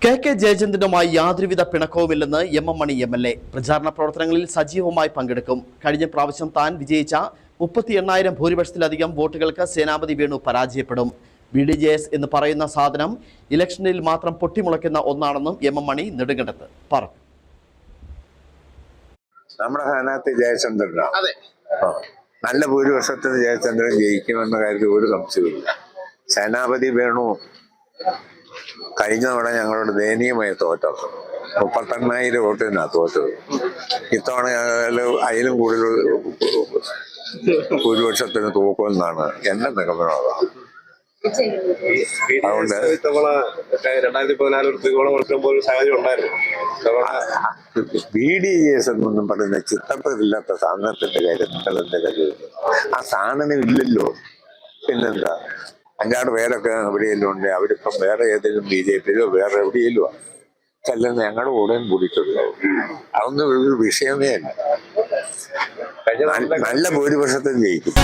K ജയചന്ദ്രനുമായി യാതൊരുവിധ പിണക്കവുമില്ലെന്ന് M മണി MLA. പ്രചാരണ പ്രവർത്തനങ്ങളിൽ സജീവമായി പങ്കെടുക്കും. കഴിഞ്ഞ പ്രാവശ്യം താൻ വിജയിച്ച 38,000 ഭൂരിപക്ഷത്തിലധികം വോട്ടുകൾക്ക് സേനാപതി വേണു പരാജയപ്പെടും. BDJS എന്ന് പറയുന്ന സാധനം ഇലക്ഷനിൽ മാത്രം പൊട്ടിമുളയ്ക്കുന്ന ഒന്നാണെന്നും എം മണി നെടുങ്കണ്ടത്ത് പറഞ്ഞു. നമ്മുടെ സ്ഥാനാർത്ഥി ജയചന്ദ്രനാണ്. നല്ല ഭൂരിപക്ഷത്തിന് ജയചന്ദ്രൻ ജയിക്കുമെന്ന കാര്യത്തിൽ ഒരു സംശയമില്ല. സേനാപതി വേണു കഴിഞ്ഞ തവണ ഞങ്ങളോട് ദയനീയമായി തോറ്റത് 38,000 വോട്ടിനാണ് തോറ്റത്. ഇത്തവണ അതിലും കൂടുതൽ ഭൂരിപക്ഷത്തിന് തോക്കുമെന്നാണ് എന്റെ നിഗമനം. അതുകൊണ്ട് BDJS എന്നൊന്നും പറയുന്ന ചിത്രത്തിലില്ലാത്ത സാധനത്തിന്റെ കാര്യം നിങ്ങളെന്താ കാര്യം? ആ സാധനം ഇല്ലല്ലോ. പിന്നെന്താ, 5-6 പേരൊക്കെ എവിടെയെങ്കിലും ഉണ്ട്. അവരിപ്പം വേറെ ഏതെങ്കിലും BJPയിലോ വേറെ എവിടെയെല്ലോ ചെല്ലുന്ന ഞങ്ങളുടെ കൂടെയും കൂടിയിട്ടുണ്ടാവും. അതൊന്നും ഒരു വിഷയമേ അല്ല. നല്ല ഭൂരിപക്ഷത്തിൽ ജയിക്കും.